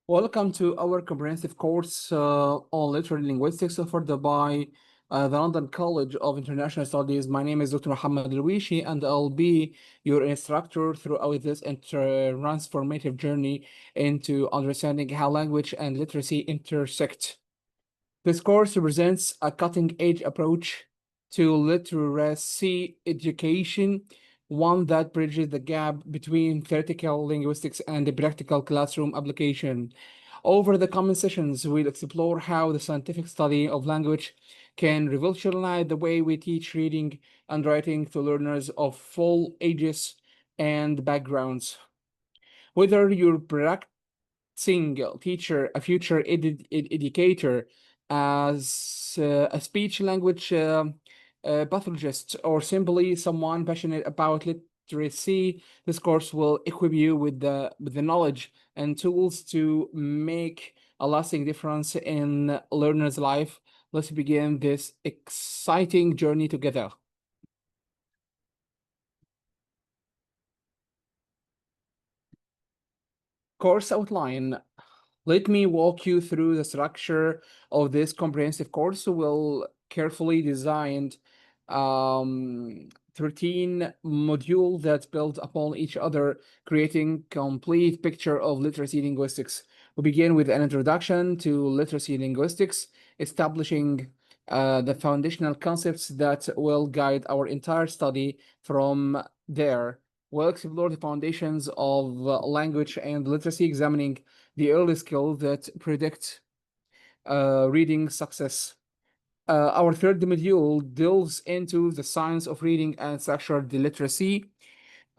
Welcome to our comprehensive course on literary linguistics offered by the London College of International Studies. My name is Dr. Muhammad Alwishi, and I'll be your instructor throughout this transformative journey into understanding how language and literacy intersect. This course represents a cutting-edge approach to literacy education, one that bridges the gap between theoretical linguistics and the practical classroom application. Over the coming sessions, we'll explore how the scientific study of language can revolutionize the way we teach reading and writing to learners of all ages and backgrounds. Whether you're single teacher, a future educator, as a speech language pathologist, or simply someone passionate about literacy, this course will equip you with the knowledge and tools to make a lasting difference in learner's life. Let's begin this exciting journey together. Course outline. Let me walk you through the structure of this comprehensive course. We'll carefully designed 13 modules that build upon each other, creating complete picture of literacy linguistics. We begin with an introduction to literacy linguistics, establishing the foundational concepts that will guide our entire study from there. We'll explore the foundations of language and literacy, examining the early skills that predict reading success. Our third module delves into the science of reading and structured literacy,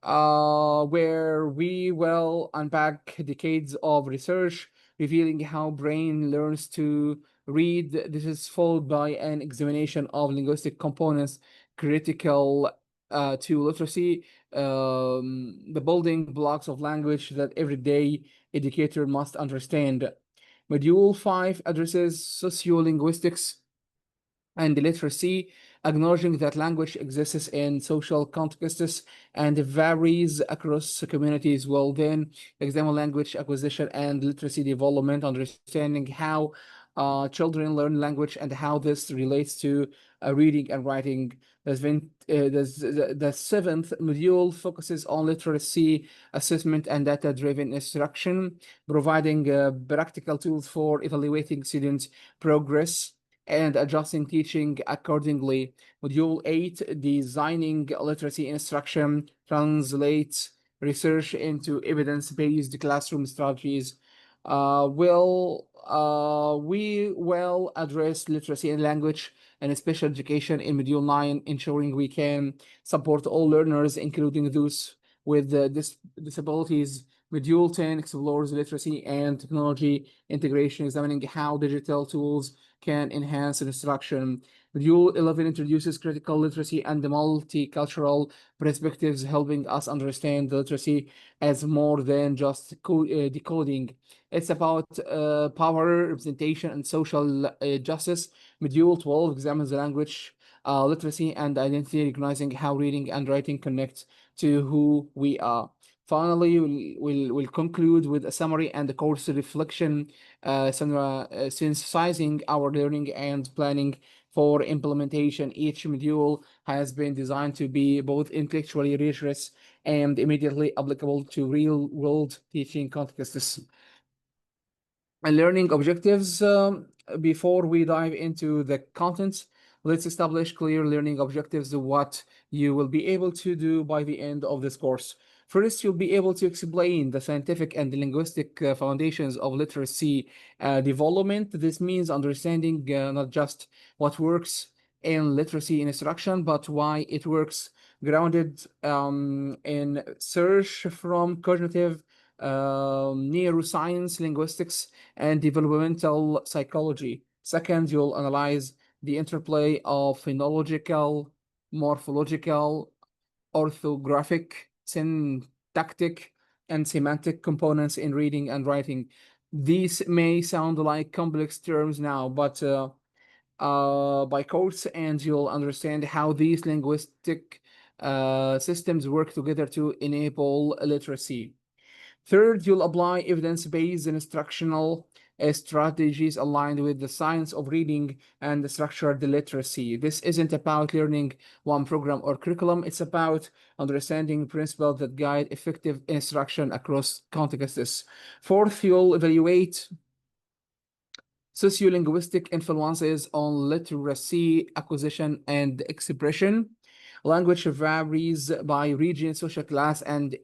where we will unpack decades of research revealing how brain learns to read. This is followed by an examination of linguistic components critical to literacy, the building blocks of language that everyday educator must understand. Module 5 addresses sociolinguistics and literacy, acknowledging that language exists in social contexts and varies across communities. Will then examine language acquisition and literacy development, understanding how children learn language and how this relates to reading and writing. The seventh module focuses on literacy assessment and data-driven instruction, providing practical tools for evaluating students' progress and adjusting teaching accordingly. Module 8, designing literacy instruction, translates research into evidence-based classroom strategies. We will address literacy in language and special education in Module 9, ensuring we can support all learners, including those with disabilities. Module 10 explores literacy and technology integration, examining how digital tools can enhance instruction. Module 11 introduces critical literacy and the multicultural perspectives, helping us understand literacy as more than just decoding. It's about power, representation, and social justice. Module 12 examines the language, literacy, and identity, recognizing how reading and writing connect to who we are. Finally, we'll conclude with a summary and the course reflection, synthesizing our learning and planning for implementation. Each module has been designed to be both intellectually rigorous and immediately applicable to real-world teaching contexts. And learning objectives. Before we dive into the contents, let's establish clear learning objectives, what you will be able to do by the end of this course. First, you'll be able to explain the scientific and linguistic foundations of literacy development. This means understanding not just what works in literacy instruction, but why it works, grounded in search from cognitive neuroscience, linguistics, and developmental psychology. Second, you'll analyze the interplay of phonological, morphological, orthographic, syntactic, and semantic components in reading and writing. These may sound like complex terms now, but by course and you'll understand how these linguistic systems work together to enable literacy. Third, you'll apply evidence-based instructional strategies aligned with the science of reading and structured literacy. This isn't about learning one program or curriculum, it's about understanding principles that guide effective instruction across contexts. Fourth, you'll evaluate sociolinguistic influences on literacy acquisition and expression. Language varies by region, social class, and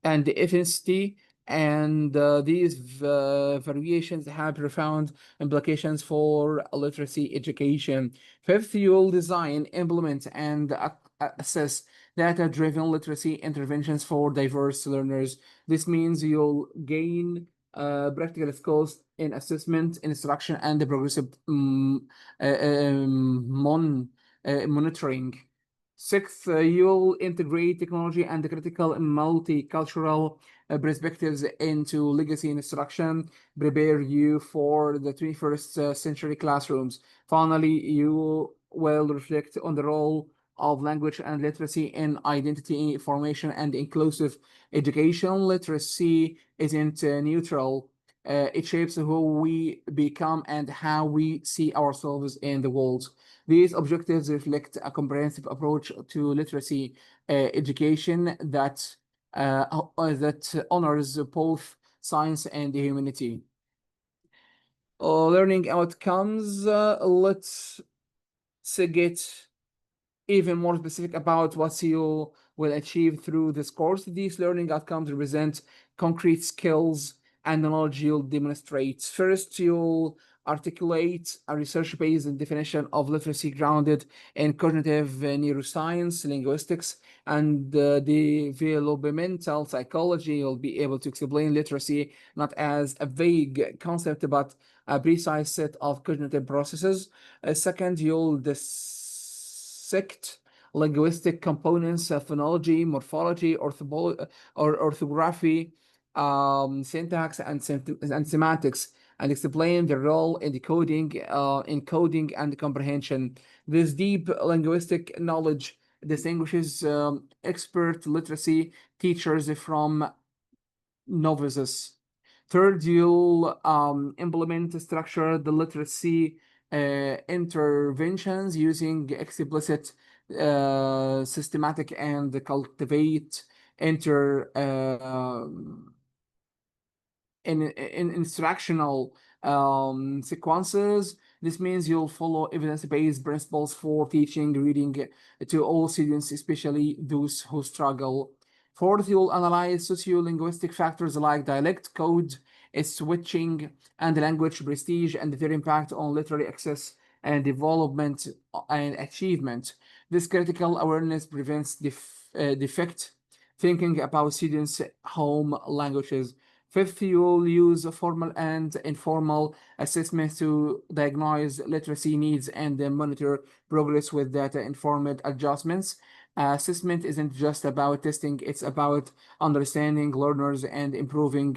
ethnicity, and these variations have profound implications for literacy education. Fifth, you'll design, implement, and assess data-driven literacy interventions for diverse learners. This means you'll gain practical skills in assessment, instruction, and the progressive monitoring. Sixth, you'll integrate technology and critical multicultural perspectives into legacy instruction, prepare you for the 21st century classrooms. Finally, you will reflect on the role of language and literacy in identity formation and inclusive education. Literacy isn't neutral. It shapes who we become and how we see ourselves in the world. These objectives reflect a comprehensive approach to literacy education that honors both science and humanity. Learning outcomes. Let's get even more specific about what you will achieve through this course. These learning outcomes represent concrete skills and knowledge you'll demonstrate. First, you'll articulate a research-based definition of literacy grounded in cognitive neuroscience, linguistics, and developmental psychology. You'll be able to explain literacy not as a vague concept, but a precise set of cognitive processes. Second, you'll dissect linguistic components, phonology, morphology, orthography, syntax, and semantics, and explain their role in decoding, encoding, and comprehension. This deep linguistic knowledge distinguishes expert literacy teachers from novices. Third, you'll implement structured literacy interventions using explicit, systematic, and cultivate in instructional sequences. This means you'll follow evidence-based principles for teaching reading to all students, especially those who struggle. Fourth, you'll analyze sociolinguistic factors like dialect, code, switching, and language prestige and their impact on literary access and development and achievement. This critical awareness prevents defect thinking about students' home languages. Fifth, you'll use formal and informal assessments to diagnose literacy needs and monitor progress with data-informed adjustments. Assessment isn't just about testing, it's about understanding learners and improving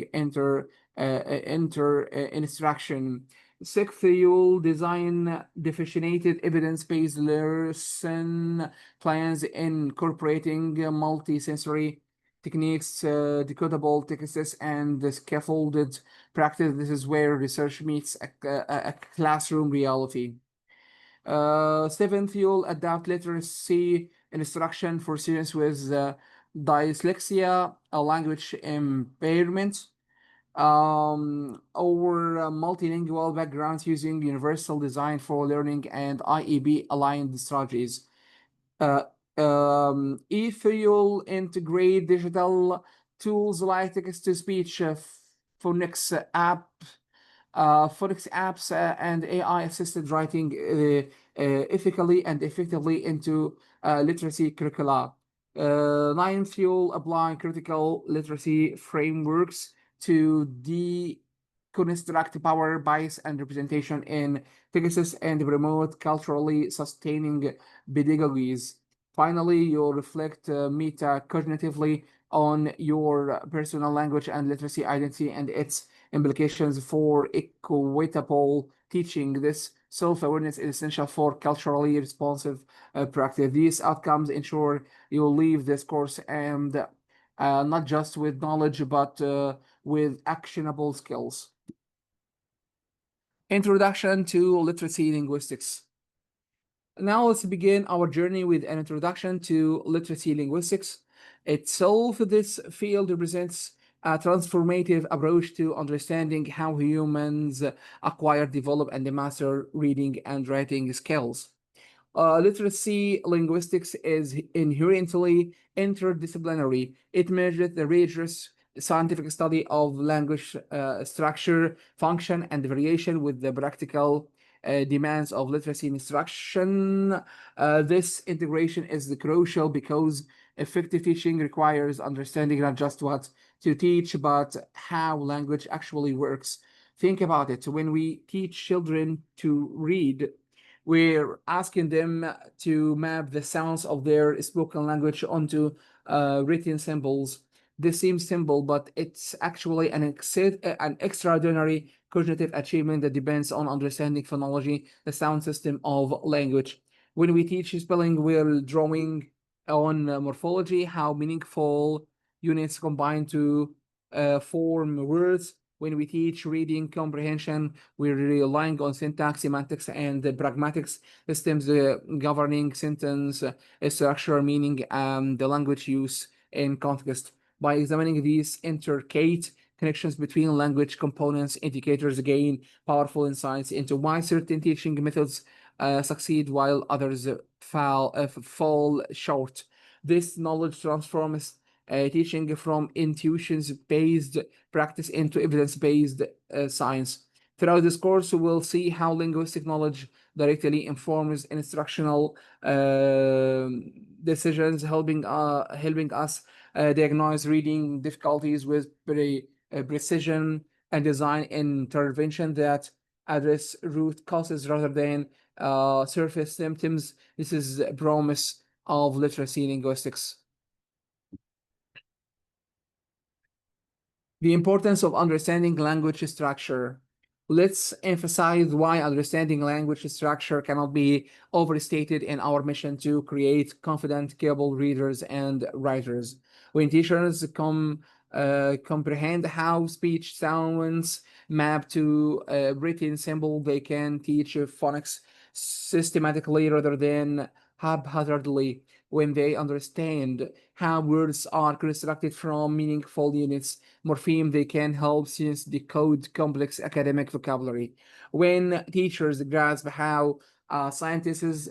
instruction. Sixth, you'll design differentiated evidence-based lesson plans incorporating multisensory techniques, decodable texts, and the scaffolded practice. This is where research meets a classroom reality. Seventh, you'll adapt literacy instruction for students with dyslexia, a language impairment, or multilingual backgrounds using universal design for learning and IEB aligned strategies. If you'll integrate digital tools like text-to-speech, phonics apps, and AI-assisted writing ethically and effectively into literacy curricula. Ninth, you'll apply critical literacy frameworks to deconstruct power, bias, and representation in texts and promote culturally sustaining pedagogies. Finally, you'll reflect meta-cognitively on your personal language and literacy identity and its implications for equitable teaching. This self-awareness is essential for culturally responsive practice. These outcomes ensure you'll leave this course and not just with knowledge, but with actionable skills. Introduction to literacy linguistics. Now let's begin our journey with an introduction to literacy linguistics. Itself, this field represents a transformative approach to understanding how humans acquire, develop, and master reading and writing skills. Literacy linguistics is inherently interdisciplinary. It merges the rigorous scientific study of language structure, function, and variation with the practical demands of literacy instruction. This integration is crucial because effective teaching requires understanding not just what to teach, but how language actually works. Think about it. When we teach children to read, we're asking them to map the sounds of their spoken language onto written symbols. This seems simple, but it's actually an extraordinary cognitive achievement that depends on understanding phonology, the sound system of language. When we teach spelling, we're drawing on morphology, how meaningful units combine to form words. When we teach reading comprehension, we're relying on syntax, semantics, and the pragmatics systems governing sentence structure, meaning, the language use in context. By examining these intricate connections between language components, educators gain powerful insights into why certain teaching methods succeed while others fall short. This knowledge transforms teaching from intuitions-based practice into evidence-based science. Throughout this course, we'll see how linguistic knowledge directly informs instructional decisions, helping us diagnose reading difficulties with precision and design intervention that address root causes rather than surface symptoms. This is the promise of literacy linguistics. The importance of understanding language structure. Let's emphasize why understanding language structure cannot be overstated in our mission to create confident, capable readers and writers. When teachers comprehend how speech sounds map to a written symbol, they can teach phonics systematically rather than haphazardly. When they understand how words are constructed from meaningful units, morpheme, they can help students decode complex academic vocabulary. When teachers grasp how sentences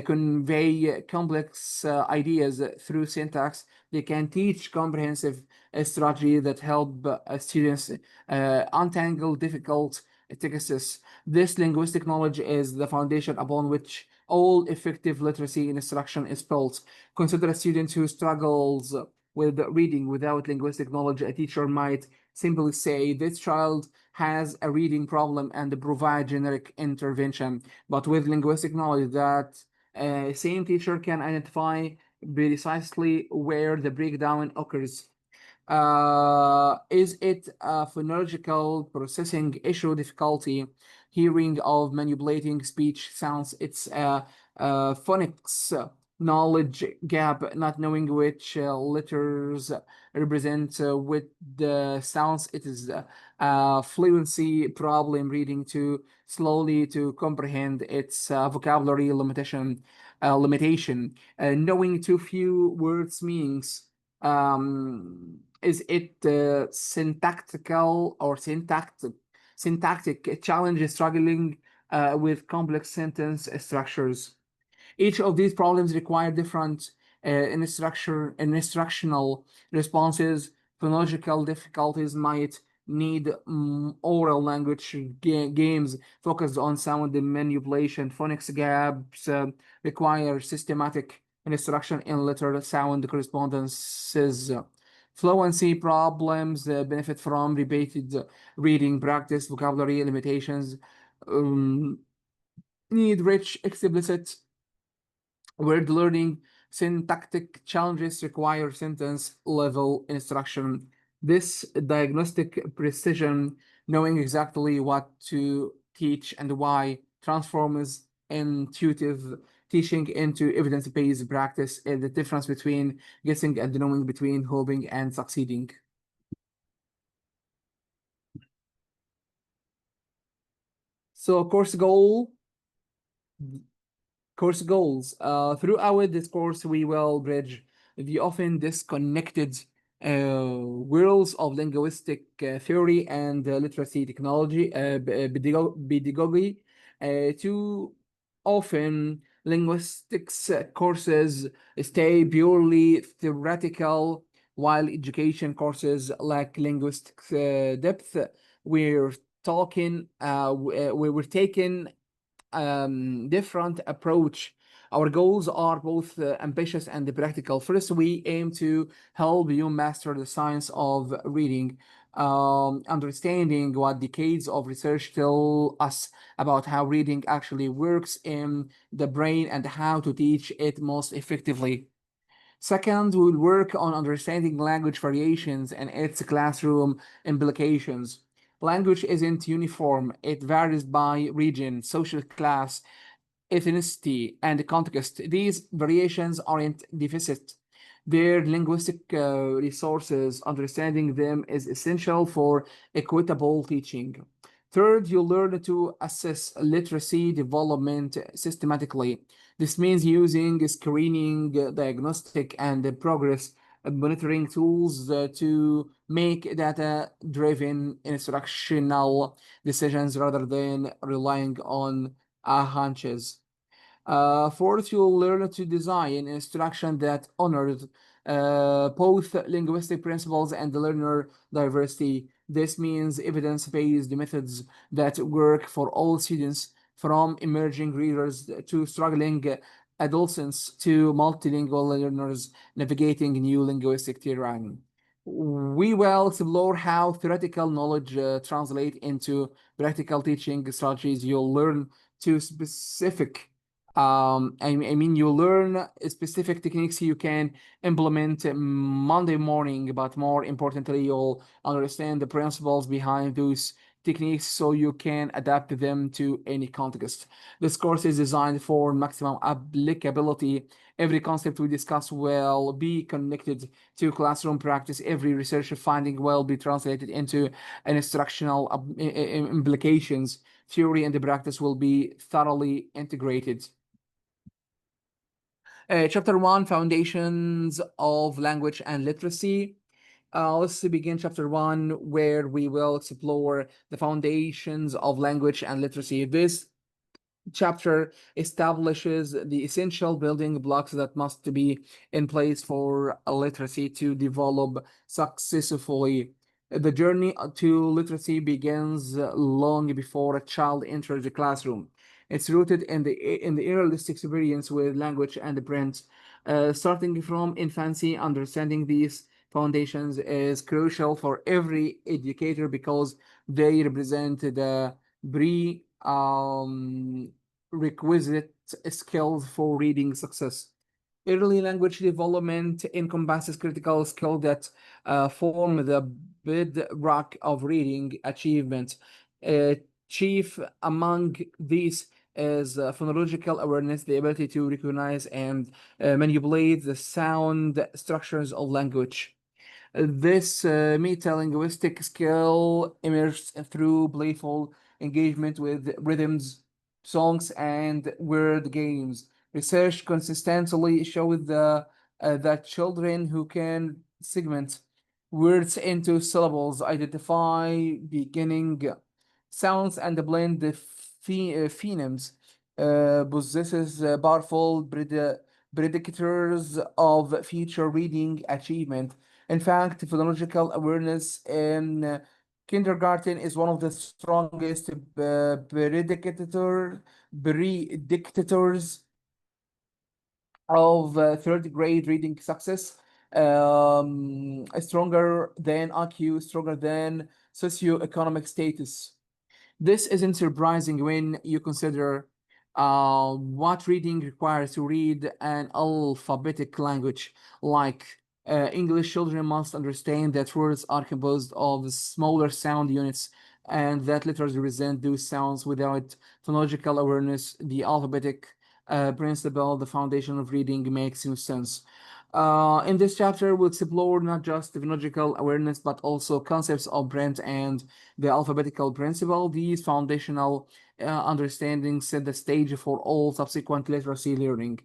convey complex ideas through syntax, they can teach comprehensive strategy that help students untangle difficult texts. This linguistic knowledge is the foundation upon which all effective literacy instruction is built. Consider a student who struggles with reading without linguistic knowledge. A teacher might simply say, this child has a reading problem, and provide generic intervention. But with linguistic knowledge, that same teacher can identify precisely where the breakdown occurs. Is it a phonological processing issue, difficulty hearing of manipulating speech sounds? It's a phonics knowledge gap, not knowing which letters represent with the sounds. It is a fluency problem, reading too slowly to comprehend its vocabulary limitation, knowing too few words meanings. Is it syntactical or syntactic challenges, struggling with complex sentence structures? Each of these problems require different instructional responses. Phonological difficulties might need oral language games focused on sound manipulation. Phonics gaps require systematic instruction in letter sound correspondences. Fluency problems benefit from repeated reading practice. Vocabulary limitations need rich, explicit word learning. Syntactic challenges require sentence level instruction. This diagnostic precision, knowing exactly what to teach and why, transforms intuitive teaching into evidence-based practice is the difference between guessing and knowing, between hoping and succeeding. So course goals. Throughout this course, we will bridge the often disconnected worlds of linguistic theory and literacy technology, pedagogy. Too often, linguistics courses stay purely theoretical, while education courses lack linguistic depth. We're we're taking different approach. Our goals are both ambitious and practical. First, we aim to help you master the science of reading, understanding what decades of research tell us about how reading actually works in the brain and how to teach it most effectively. Second, we'll work on understanding language variations and its classroom implications. Language isn't uniform, it varies by region, social class, ethnicity, and context. These variations aren't deficit. They're linguistic resources. Understanding them is essential for equitable teaching. Third, you learn to assess literacy development systematically. This means using screening, diagnostic, and progress monitoring tools to make data-driven instructional decisions rather than relying on hunches. Fourth, you'll learn to design instruction that honors both linguistic principles and learner diversity. This means evidence-based methods that work for all students, from emerging readers to struggling adolescents to multilingual learners navigating new linguistic terrain. We will explore how theoretical knowledge translate into practical teaching strategies. You'll learn to specific I mean, you learn specific techniques you can implement Monday morning, but more importantly, you'll understand the principles behind those techniques so you can adapt them to any context. This course is designed for maximum applicability. Every concept we discuss will be connected to classroom practice. Every research finding will be translated into instructional implications. Theory and the practice will be thoroughly integrated. Chapter 1, Foundations of Language and Literacy. Let's begin chapter 1, where we will explore the foundations of language and literacy. This chapter establishes the essential building blocks that must be in place for literacy to develop successfully. The journey to literacy begins long before a child enters the classroom. It's rooted in the earliest experience with language and print. Starting from infancy, understanding these foundations is crucial for every educator because they represent the requisite skills for reading success. Early language development encompasses critical skills that form the bedrock of reading achievement. Chief among these is phonological awareness, the ability to recognize and manipulate the sound structures of language. This meta-linguistic skill emerges through playful engagement with rhythms, songs, and word games. Research consistently shows that children who can segment words into syllables, identify beginning sounds, and blend the phonemes possesses powerful predictors of future reading achievement. In fact, phonological awareness in kindergarten is one of the strongest predictors of third grade reading success. Stronger than IQ, stronger than socioeconomic status. This isn't surprising when you consider what reading requires to read an alphabetic language like English. Children must understand that words are composed of smaller sound units and that letters represent those sounds. Without phonological awareness, the alphabetic principle, the foundation of reading makes no sense. In this chapter, we'll explore not just phonological awareness, but also concepts of print and the alphabetical principle. These foundational understandings set the stage for all subsequent literacy learning.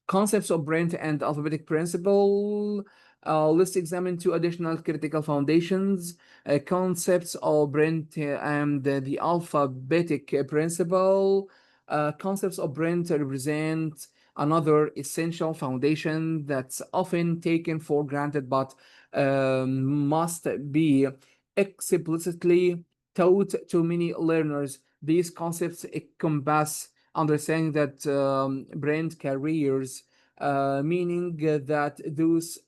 Concepts of print and alphabetic principle. Let's examine two additional critical foundations, concepts of print and the alphabetic principle. Concepts of print represent another essential foundation that's often taken for granted, but must be explicitly taught to many learners. These concepts encompass understanding that brand carriers, meaning that those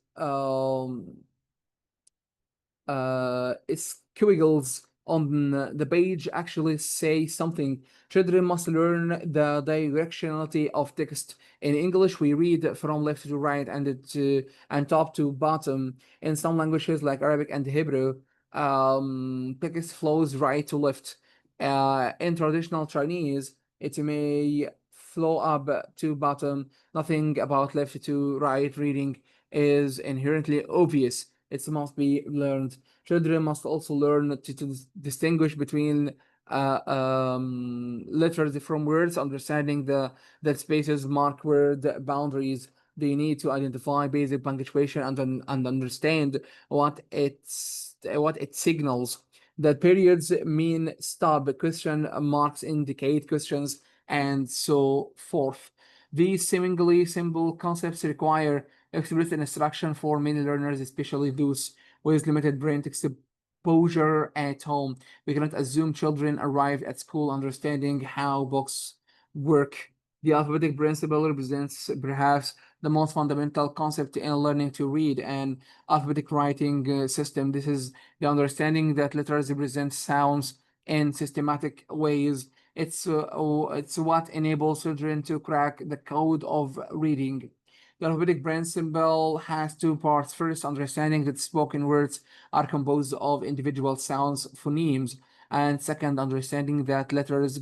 squiggles on the page actually say something. Children must learn the directionality of text. In English, we read from left to right and top to bottom. In some languages like Arabic and Hebrew, text flows right to left. In traditional Chinese, it may flow up to bottom. Nothing about left to right reading is inherently obvious. It must be learned. Children must also learn to distinguish between letters from words, understanding that spaces mark word boundaries. They need to identify basic punctuation and understand what it signals. That periods mean stop, question marks indicate questions, and so forth. These seemingly simple concepts require explicit instruction for many learners, especially those with limited brain exposure at home. We cannot assume children arrive at school understanding how books work. The alphabetic principle represents perhaps the most fundamental concept in learning to read an alphabetic writing system. This is the understanding that letters represent sounds in systematic ways. It's what enables children to crack the code of reading. The alphabetic principle has two parts. First, understanding that spoken words are composed of individual sounds, phonemes, and second, understanding that letters,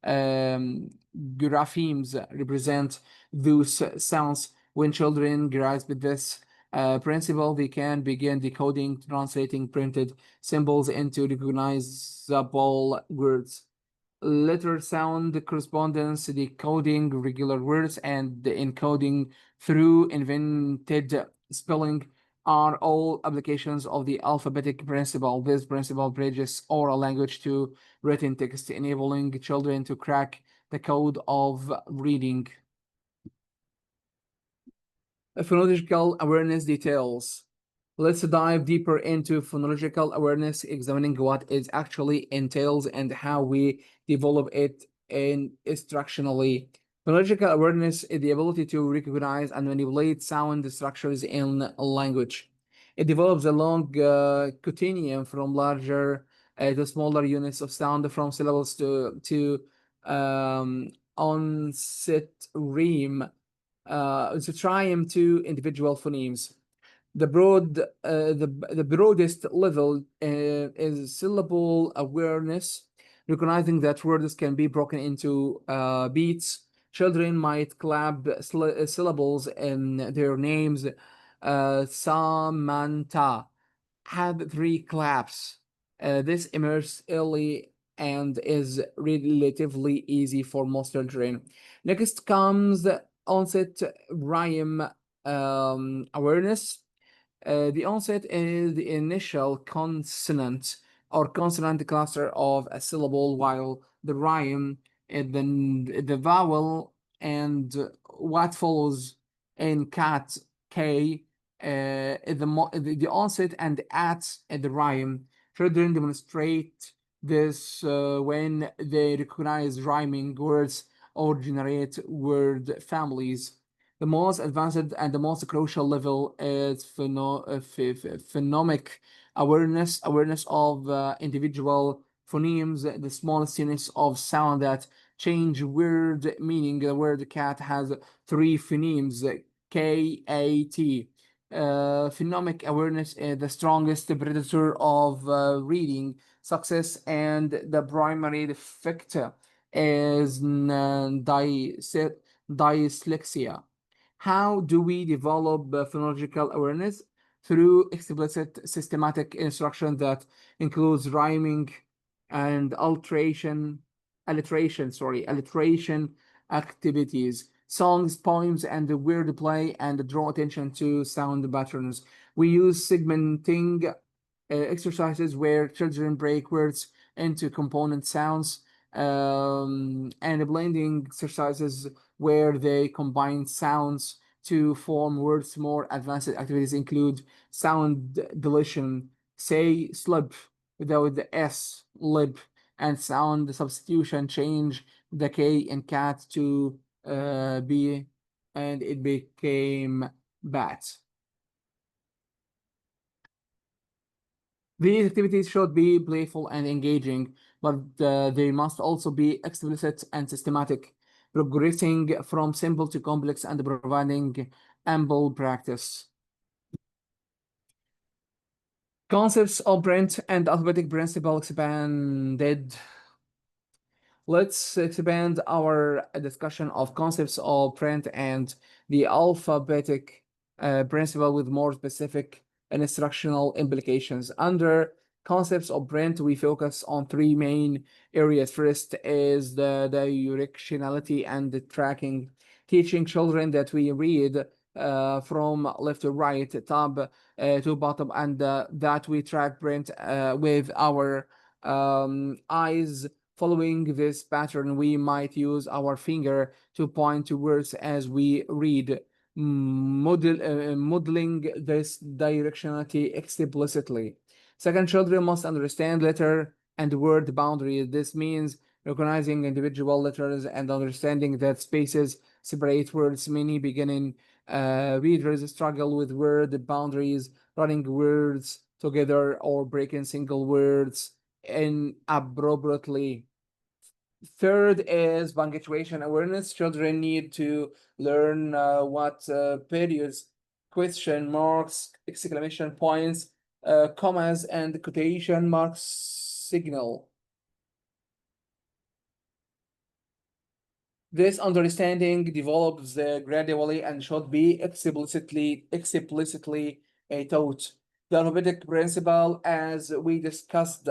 um, graphemes, represent those sounds. When children grasp this principle, they can begin decoding, translating printed symbols into recognizable words. Letter sound correspondence, decoding regular words, and the encoding through invented spelling are all applications of the alphabetic principle. This principle bridges oral language to written text, enabling children to crack the code of reading. Phonological awareness details. Let's dive deeper into phonological awareness, examining what it actually entails and how we develop it instructionally. Phonological awareness is the ability to recognize and manipulate sound structures in language. It develops along continuum from larger to smaller units of sound, from syllables to onset rhyme, to triumph to individual phonemes. The broadest level is syllable awareness, recognizing that words can be broken into beats. Children might clap syllables in their names. Samantha had three claps. This emerges early and is relatively easy for most children. Next comes onset rhyme awareness. The onset is the initial consonant or consonant cluster of a syllable, while the rhyme is the vowel and what follows in cat K is the onset and at the rhyme. Children demonstrate this when they recognize rhyming words or generate word families. The most advanced and the most crucial level is phonemic awareness of individual phonemes, the smallest units of sound that change word meaning. The word cat has three phonemes, K, A, T. Phonemic awareness is the strongest predictor of reading success and the primary factor is dyslexia. How do we develop phonological awareness? Through explicit systematic instruction that includes rhyming and alliteration activities, songs, poems, and wordplay, and draw attention to sound patterns. We use segmenting exercises where children break words into component sounds, and blending exercises where they combine sounds to form words. More advanced activities include sound deletion, say slip without the S, lip, and sound substitution, change the K in cat to B, and it became bat. These activities should be playful and engaging, but they must also be explicit and systematic, progressing from simple to complex and providing ample practice. Concepts of print and alphabetic principle expanded. Let's expand our discussion of concepts of print and the alphabetic principle with more specific instructional implications. Under concepts of print, we focus on three main areas. First is the directionality and the tracking, teaching children that we read from left to right, top to bottom, and that we track print with our eyes. Following this pattern, we might use our finger to point to words as we read, modeling this directionality explicitly. Second, children must understand letter and word boundaries. This means recognizing individual letters and understanding that spaces separate words. Many beginning readers struggle with word boundaries, running words together or breaking single words inappropriately. Third is punctuation awareness. Children need to learn what periods, question marks, exclamation points, commas, and quotation marks signal. This understanding develops gradually and should be explicitly taught. The alphabetic principle, as we discussed,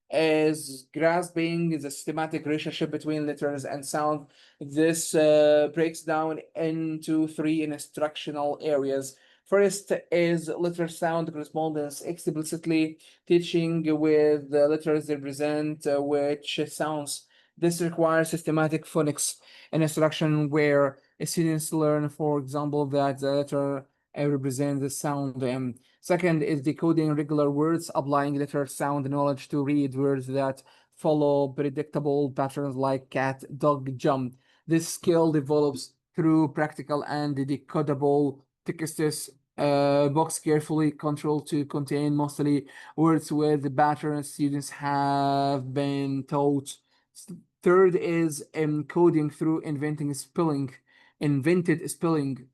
is grasping the systematic relationship between letters and sound. This breaks down into three instructional areas. First is letter sound correspondence, explicitly teaching with the letters represent which sounds. This requires systematic phonics instruction where students learn, for example, that the letter represents the sound M. Second is decoding regular words, applying letter sound knowledge to read words that follow predictable patterns like cat, dog, jump. This skill develops through practical and decodable texts, box carefully controlled to contain mostly words with the patterns students have been taught. Third is encoding through invented spelling,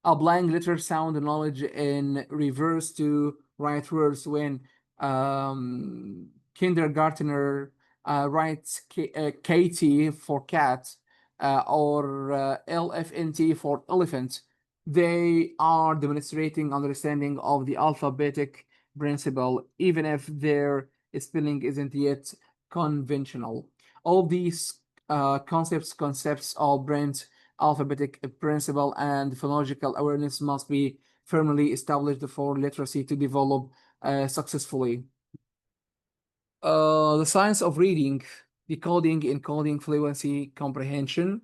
applying letter sound knowledge in reverse to write words. When kindergartner writes Katie for cat or LFNT for elephant, they are demonstrating understanding of the alphabetic principle, even if their spelling isn't yet conventional. All these concepts of print, alphabetic principle, and phonological awareness must be firmly established for literacy to develop successfully. The science of reading, decoding, encoding, fluency, comprehension.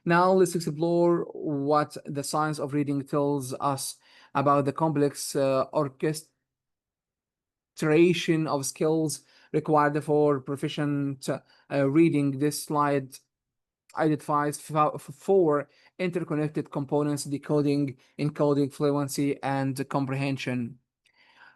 Now let's explore what the science of reading tells us about the complex orchestration of skills required for proficient reading. This slide identifies four interconnected components: decoding, encoding, fluency, and comprehension.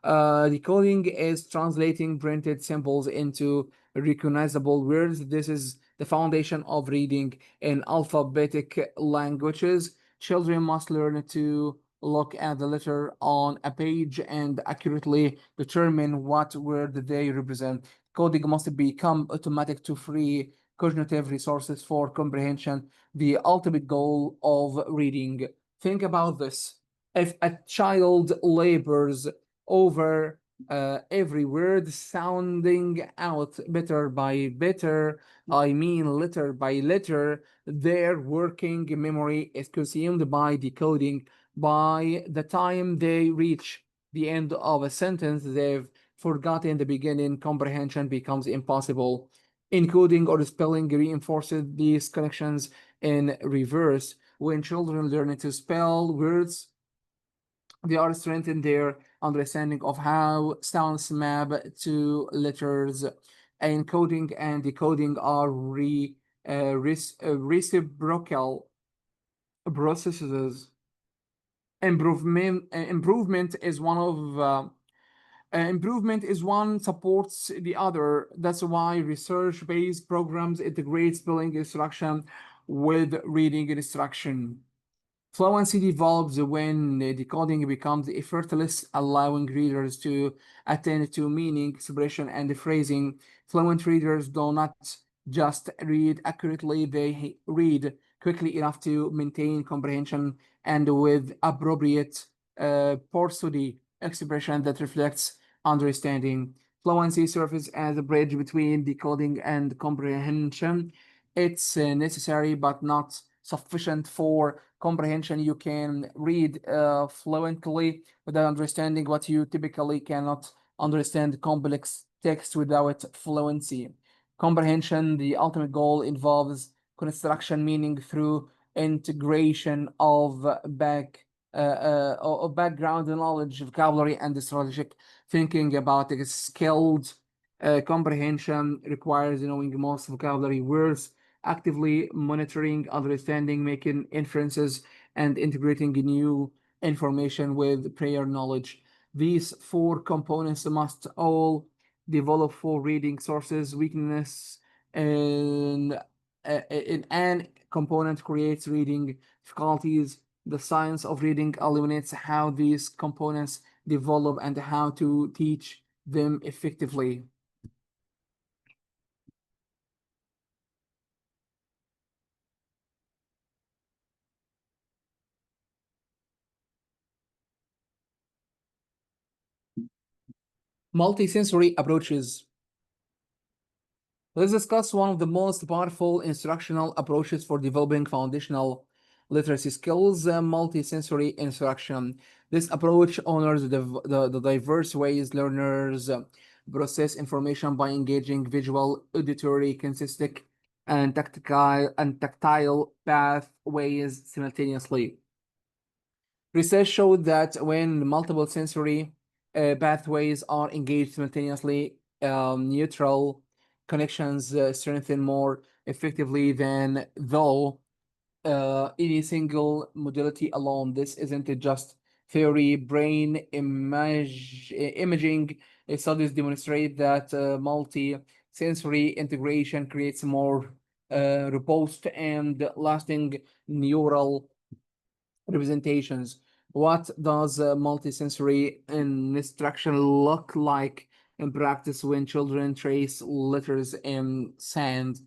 Decoding is translating printed symbols into recognizable words. This is the foundation of reading in alphabetic languages. Children must learn to look at the letter on a page and accurately determine what word they represent. Coding must become automatic to free cognitive resources for comprehension, the ultimate goal of reading. Think about this. If a child labors over every word, sounding out better by better, I mean letter by letter, their working memory is consumed by decoding. By the time they reach the end of a sentence, they've forgotten the beginning. Comprehension becomes impossible. Encoding or spelling reinforces these connections in reverse. When children learn to spell words, they are strengthening their understanding of how sounds map to letters. Encoding and decoding are reciprocal processes. Improvement is one supports the other. That's why research-based programs integrate spelling instruction with reading instruction. Fluency develops when decoding becomes effortless, allowing readers to attend to meaning, expression, and phrasing. Fluent readers do not just read accurately, they read quickly enough to maintain comprehension and with appropriate prosody expression that reflects understanding. Fluency serves as a bridge between decoding and comprehension. It's necessary but not sufficient for comprehension. You can read fluently without understanding what you typically cannot understand complex text without fluency. Comprehension, the ultimate goal, involves construction, meaning through integration of background knowledge, vocabulary, and strategic thinking about it. Skilled comprehension requires knowing most vocabulary words, actively monitoring, understanding, making inferences, and integrating new information with prior knowledge. These four components must all develop for reading sources. Weakness in an component creates reading difficulties. The science of reading illuminates how these components develop and how to teach them effectively. Multisensory approaches. Let's discuss one of the most powerful instructional approaches for developing foundational literacy skills, multisensory instruction. This approach honors the diverse ways learners process information by engaging visual, auditory, kinesthetic, and tactile pathways simultaneously. Research showed that when multiple sensory pathways are engaged simultaneously, neutral connections strengthen more effectively than though any single modality alone. This isn't just theory. Brain imaging studies demonstrate that multi-sensory integration creates more robust and lasting neural representations. What does multisensory instruction look like in practice when children trace letters in sand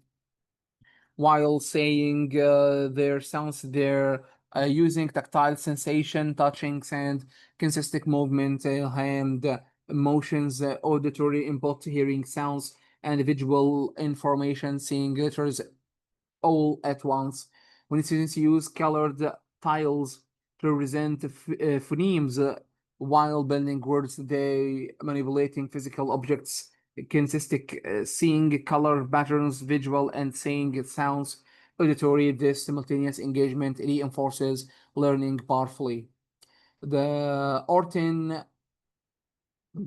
while saying their sounds? They're using tactile sensation, touching sand, kinesthetic movement, hand motions, auditory input, hearing sounds, and visual information, seeing letters all at once. When students use colored tiles to represent phonemes while building words, they manipulating physical objects, kinesthetic, seeing color patterns, visual, and saying sounds, auditory. This simultaneous engagement reinforces learning powerfully. The Orton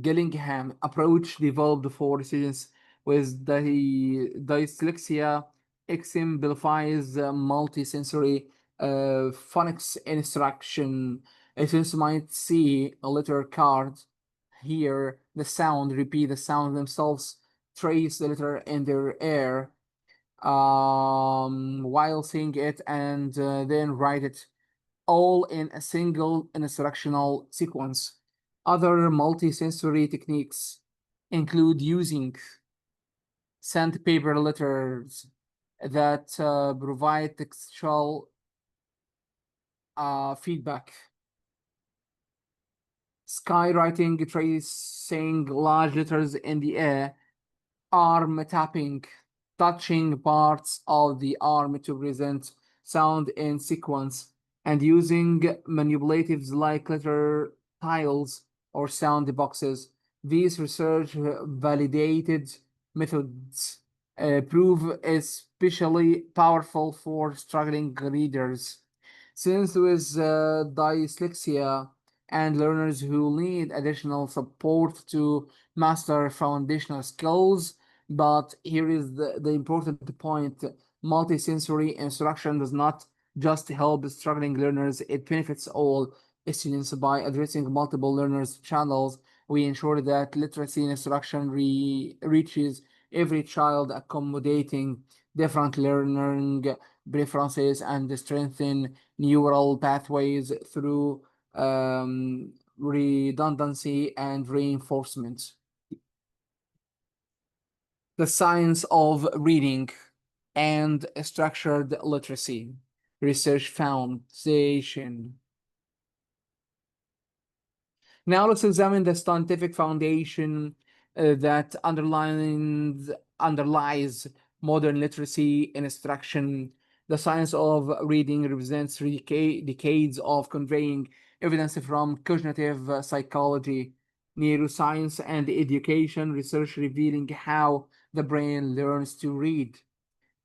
Gillingham approach developed for students with dyslexia exemplifies multisensory phonics instruction. Students might see a letter card, hear the sound, repeat the sound themselves, trace the letter in their ear while saying it, and then write it all in a single instructional sequence. Other multisensory techniques include using sandpaper letters that provide textual feedback. Skywriting, tracing large letters in the air, arm tapping, touching parts of the arm to present sound in sequence, and using manipulatives like letter tiles or sound boxes. These research validated methods prove especially powerful for struggling readers. Since with dyslexia and learners who need additional support to master foundational skills, but here is the important point. Multisensory instruction does not just help struggling learners, it benefits all students by addressing multiple learners channels. We ensure that literacy instruction reaches every child, accommodating different learning preferences and strengthen neural pathways through redundancy and reinforcement. The science of reading and structured literacy. Research foundation. Now let's examine the scientific foundation that underlies modern literacy instruction. The science of reading represents decades of conveying evidence from cognitive psychology, neuroscience, and education research revealing how the brain learns to read.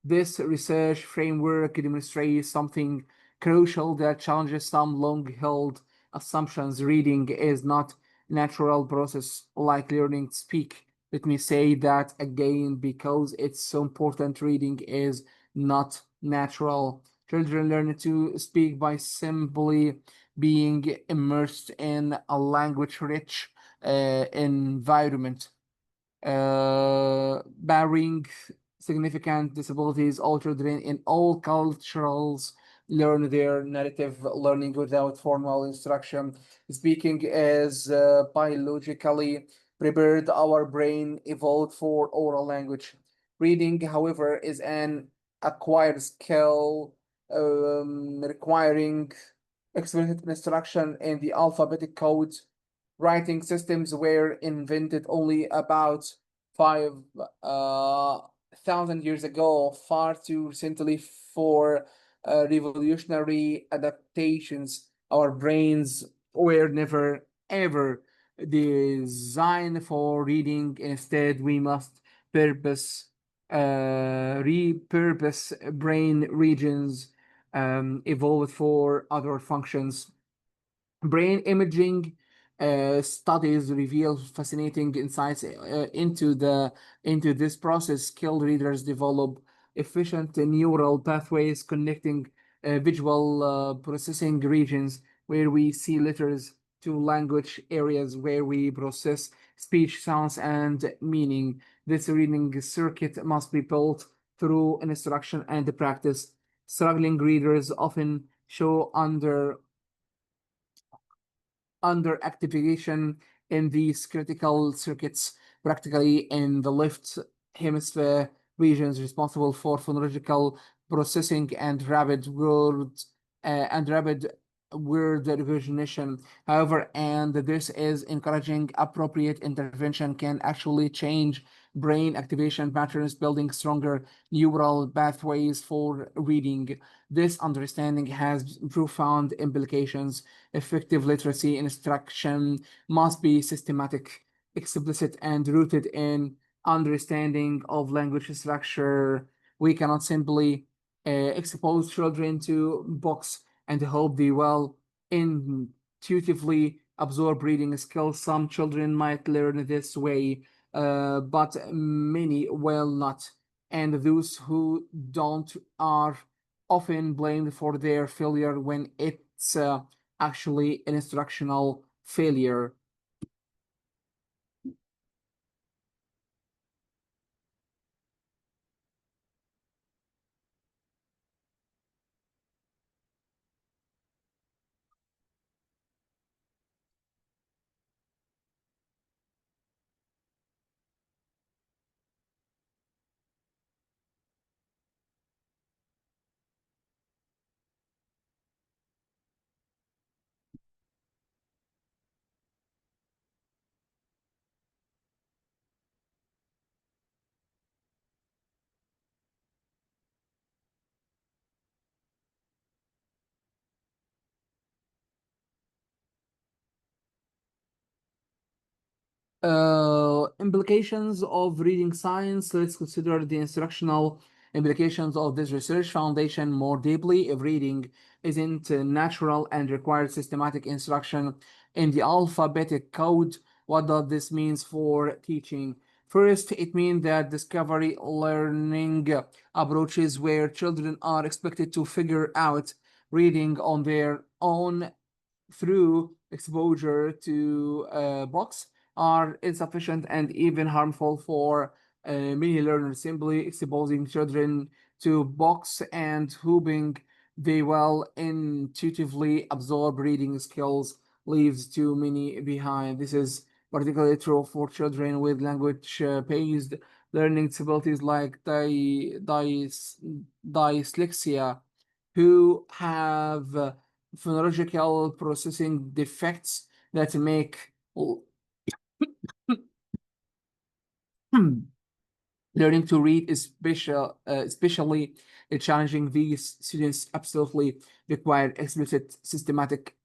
This research framework demonstrates something crucial that challenges some long-held assumptions. Reading is not a natural process like learning to speak. Let me say that again because it's so important. Reading is not natural. Children learn to speak by simply being immersed in a language-rich environment. Barring significant disabilities, all children in all cultures learn their native learning without formal instruction. Speaking is biologically prepared. Our brain evolved for oral language. Reading, however, is an acquired skill requiring explicit instruction in the alphabetic code. Writing systems were invented only about 5,000 years ago, far too recently for revolutionary adaptations. Our brains were never ever designed for reading. Instead, we must purpose repurpose brain regions evolved for other functions. Brain imaging studies reveal fascinating insights into this process. Skilled readers develop efficient neural pathways connecting visual processing regions where we see letters to language areas where we process speech, sounds, and meaning. This reading circuit must be built through instruction and practice. Struggling readers often show under activation in these critical circuits, practically in the left hemisphere regions responsible for phonological processing and rapid word recognition. However, and this is encouraging appropriate intervention can actually change brain activation patterns, building stronger neural pathways for reading. This understanding has profound implications. Effective literacy instruction must be systematic, explicit, and rooted in understanding of language structure. We cannot simply expose children to books and hope they will intuitively absorb reading skills. Some children might learn this way, but many will not. And those who don't are often blamed for their failure when it's actually an instructional failure. Implications of reading science. Let's consider the instructional implications of this research foundation more deeply. If reading isn't natural and requires systematic instruction in the alphabetic code, what does this mean for teaching? First, it means that discovery learning approaches where children are expected to figure out reading on their own through exposure to books are insufficient and even harmful for many learners. Simply exposing children to books and hoping they will intuitively absorb reading skills leaves too many behind. This is particularly true for children with language-based learning disabilities like dyslexia, who have phonological processing defects that make learning to read is especially challenging. These students absolutely require explicit systematic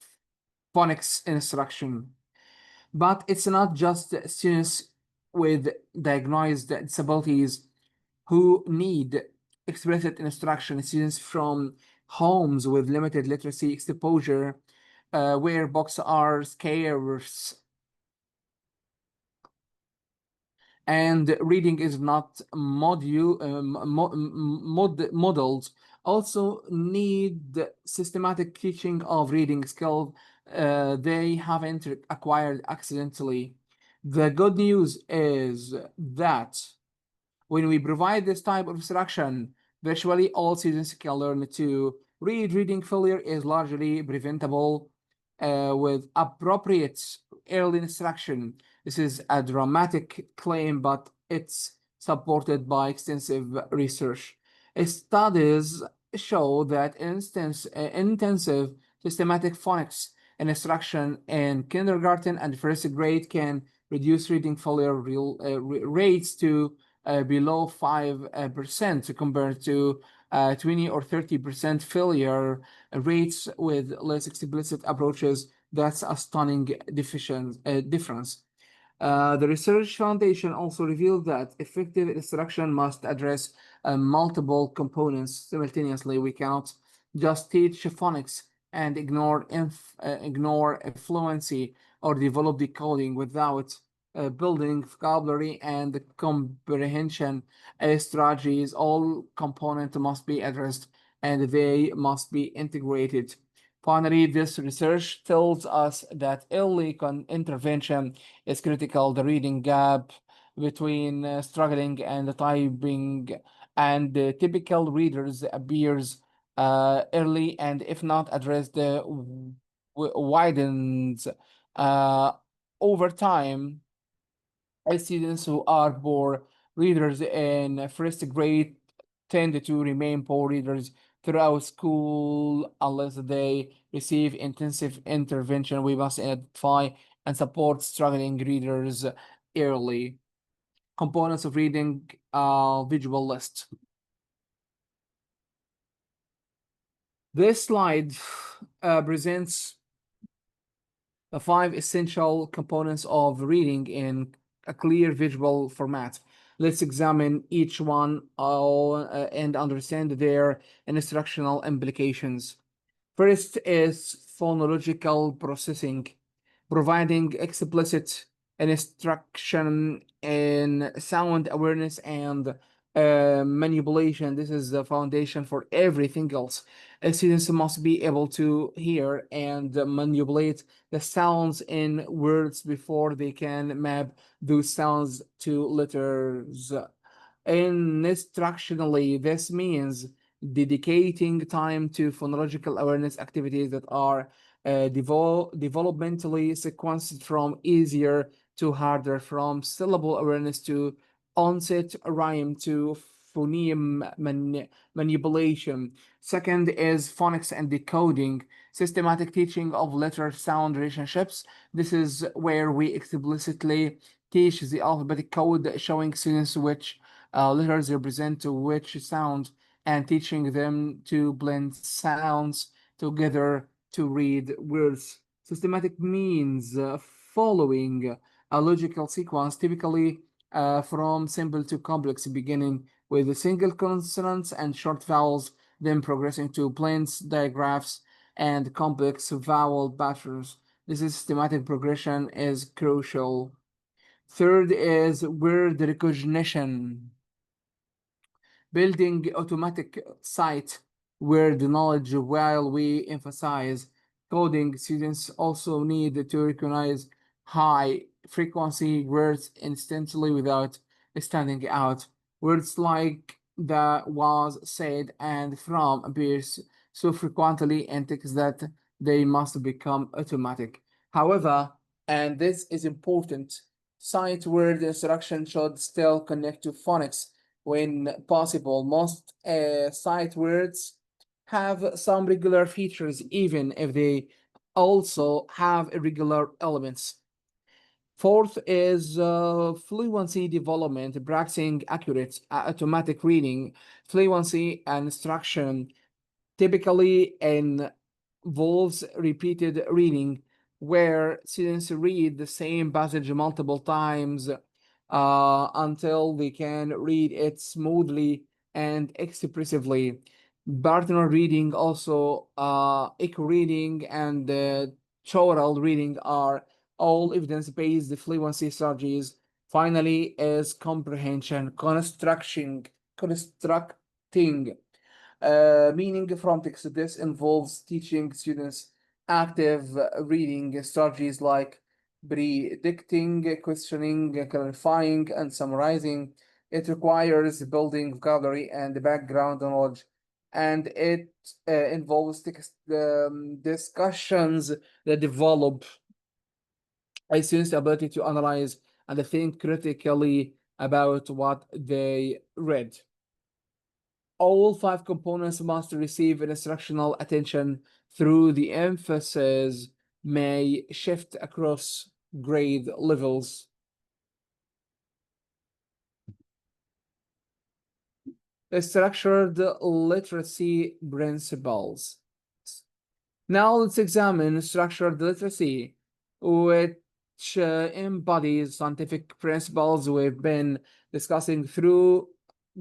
phonics instruction. But it's not just students with diagnosed disabilities who need explicit instruction. Students from homes with limited literacy exposure, where books are scarce and reading is not modeled, also need systematic teaching of reading skills they haven't acquired accidentally. The good news is that when we provide this type of instruction, virtually all students can learn to read. Reading failure is largely preventable with appropriate early instruction. This is a dramatic claim, but it's supported by extensive research. Studies show that intensive systematic phonics instruction in kindergarten and first grade can reduce reading failure rates to below 5% compared to 20 or 30% failure rates with less explicit approaches. That's a stunning difference. The research foundation also revealed that effective instruction must address multiple components simultaneously. We cannot just teach phonics and ignore fluency or develop decoding without building vocabulary and comprehension strategies. All components must be addressed and they must be integrated. Finally, this research tells us that early intervention is critical. The reading gap between struggling and typing and typical readers appears early, and if not addressed, widens uh, over time. Students who are poor readers in first grade tend to remain poor readers throughout school unless they receive intensive intervention. We must identify and support struggling readers early. Components of reading visual list. This slide presents the 5 essential components of reading in a clear visual format. Let's examine each one and understand their instructional implications. First is phonological processing, providing explicit instruction in sound awareness and manipulation. This is the foundation for everything else. Students must be able to hear and manipulate the sounds in words before they can map those sounds to letters. Instructionally, this means dedicating time to phonological awareness activities that are developmentally sequenced from easier to harder, from syllable awareness to onset rhyme to phoneme manipulation. Second is phonics and decoding, systematic teaching of letter-sound relationships. This is where we explicitly teach the alphabetic code, showing students which letters represent which sound and teaching them to blend sounds together to read words. Systematic means following a logical sequence, typically from simple to complex, beginning with the single consonants and short vowels, then progressing to plains, digraphs, and complex vowel patterns. This systematic progression is crucial. Third is word recognition, building automatic site word knowledge. While we emphasize coding, students also need to recognize high frequency words instantly without standing out. Words like the, was, said, and from appears so frequently in text that they must become automatic. However, and this is important, sight word instruction should still connect to phonics when possible. Most sight words have some regular features, even if they also have irregular elements. Fourth is fluency development, practicing accurate automatic reading. Fluency and instruction typically involves repeated reading, where students read the same passage multiple times until they can read it smoothly and expressively. Partner reading, also echo reading, and choral reading are all evidence-based fluency strategies. Finally, is comprehension, constructing meaning from text. This involves teaching students active reading strategies like predicting, questioning, clarifying, and summarizing. It requires building vocabulary and background knowledge, and it involves text discussions that develop a student's ability to analyze and think critically about what they read. All five components must receive instructional attention through the emphasis may shift across grade levels. The structured literacy principles. Now let's examine structured literacy, which embodies scientific principles we've been discussing through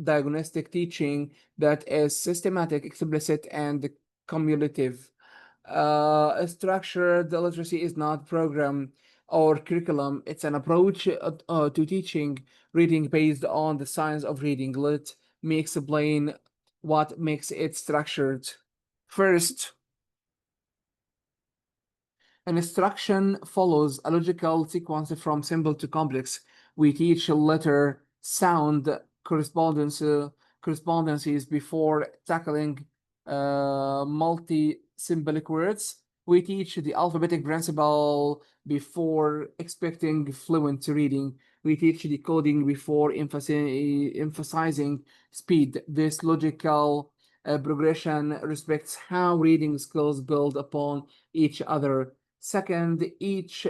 diagnostic teaching that is systematic, explicit, and cumulative. Structured literacy is not program or curriculum. It's an approach to teaching reading based on the science of reading. Let me explain what makes it structured. First, an instruction follows a logical sequence from simple to complex. We teach letter sound correspondences before tackling multi-symbolic words. We teach the alphabetic principle before expecting fluent reading. We teach decoding before emphasizing speed. This logical progression respects how reading skills build upon each other. Second, each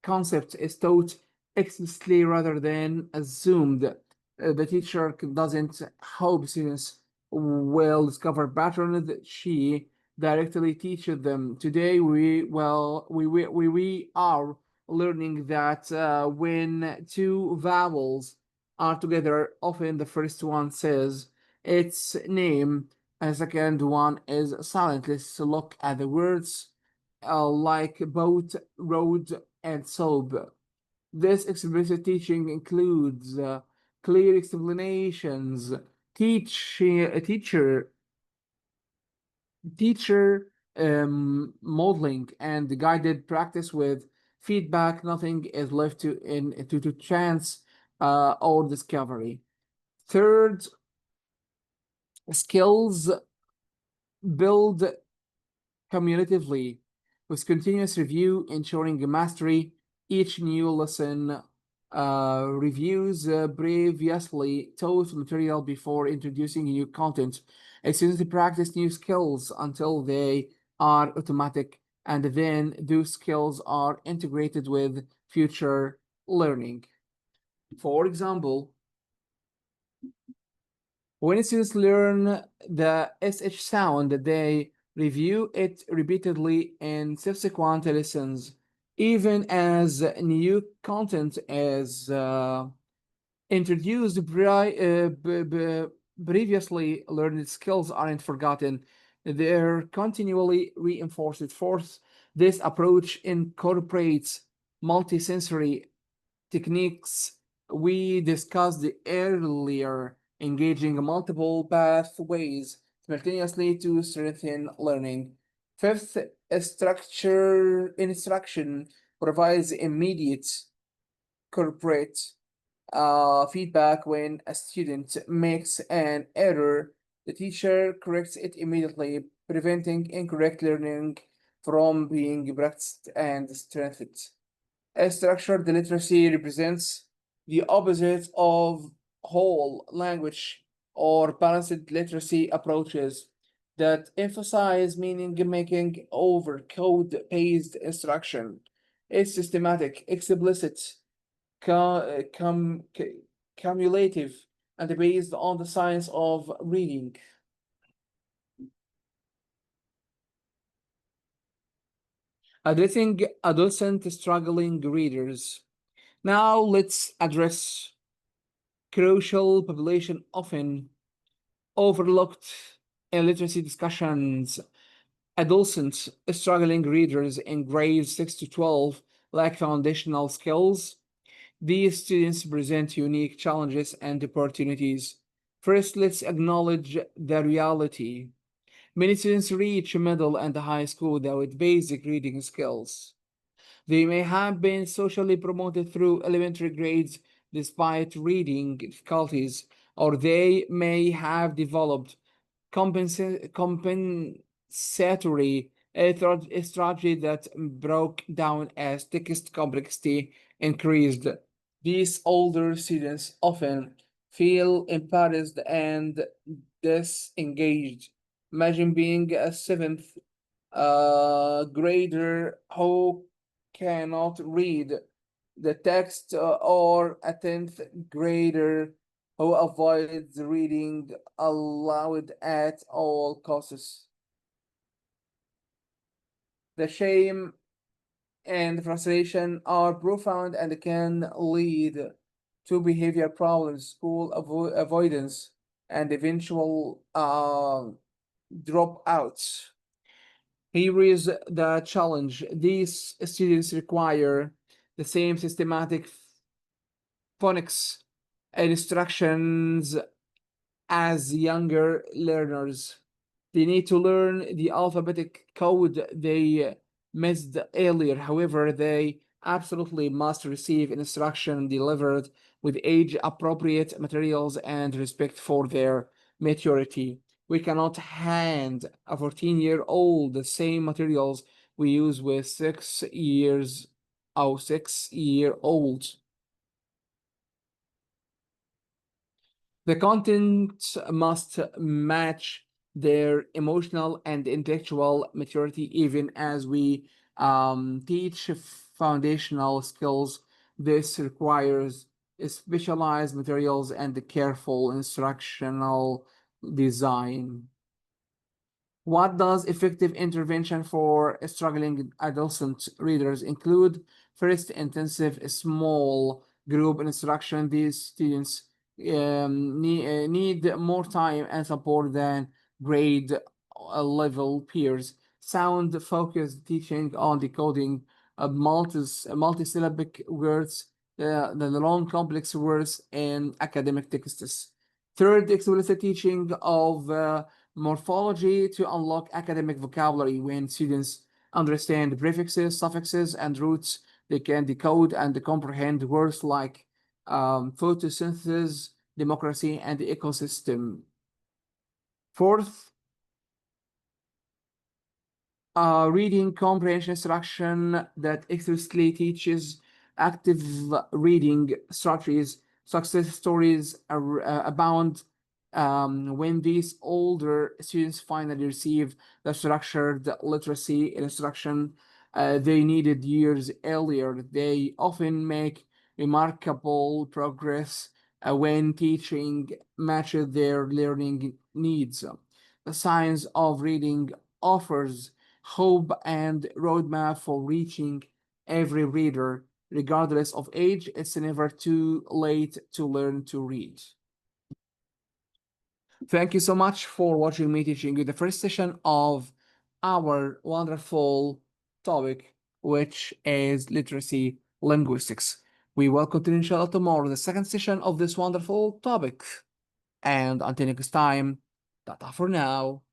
concept is taught explicitly rather than assumed. The teacher doesn't hope students will discover patterns, she directly teaches them. Today, we are learning that when two vowels are together, often the first one says its name and the second one is silent. Let's look at the words like boat, road, and soap. This explicit teaching includes clear explanations, teacher modeling, and guided practice with feedback. Nothing is left to chance or discovery. Third, skills build cumulatively with continuous review, ensuring mastery. Each new lesson reviews previously taught material before introducing new content. Students practice new skills until they are automatic, and then those skills are integrated with future learning. For example, when students learn the SH sound, they review it repeatedly in subsequent lessons. Even as new content is introduced, previously learned skills aren't forgotten. They're continually reinforced. Fourth, this approach incorporates multisensory techniques we discussed earlier, engaging multiple pathways simultaneously to strengthen learning. Fifth, structure instruction provides immediate corporate feedback when a student makes an error. The teacher corrects it immediately, preventing incorrect learning from being practiced and strengthened. Structured literacy represents the opposite of whole language or balanced literacy approaches that emphasize meaning making over code based instruction. It's systematic, explicit, cu- cum- cu- cumulative, and based on the science of reading. Addressing adolescent struggling readers. Now let's address crucial population often overlooked in literacy discussions. Adolescents struggling readers in grades 6 to 12 lack foundational skills. These students present unique challenges and opportunities. First, let's acknowledge the reality. Many students reach middle and high school without basic reading skills. They may have been socially promoted through elementary grades despite reading difficulties, or they may have developed compensatory strategy that broke down as text complexity increased. These older students often feel embarrassed and disengaged. Imagine being a seventh grader who cannot read the text or a 10th grader who avoids reading aloud at all costs. The shame and frustration are profound and can lead to behavior problems, school avoidance, and eventual dropouts. Here is the challenge. These students require the same systematic phonics instructions as younger learners. They need to learn the alphabetic code they missed earlier. However, they absolutely must receive instruction delivered with age appropriate materials and respect for their maturity. We cannot hand a 14-year-old the same materials we use with 6 years or 6-year-olds. The content must match their emotional and intellectual maturity, even as we teach foundational skills. This requires specialized materials and careful instructional design. What does effective intervention for struggling adolescent readers include? First, intensive small group instruction. These students need more time and support than grade level peers. Sound focused teaching on decoding multisyllabic words, the long complex words in academic texts. Third, explicit teaching of morphology to unlock academic vocabulary. When students understand prefixes, suffixes, and roots, they can decode and comprehend words like photosynthesis, democracy, and ecosystem. Fourth, reading comprehension instruction that explicitly teaches active reading strategies. Success stories abound when these older students finally receive the structured literacy instruction they needed years earlier. They often make remarkable progress when teaching matches their learning needs. The science of reading offers hope and roadmap for reaching every reader, regardless of age. It's never too late to learn to read. Thank you so much for watching me teaching you the first session of our wonderful topic, which is literacy linguistics. We will continue, inshallah, tomorrow, the second session of this wonderful topic. And until next time, tata for now.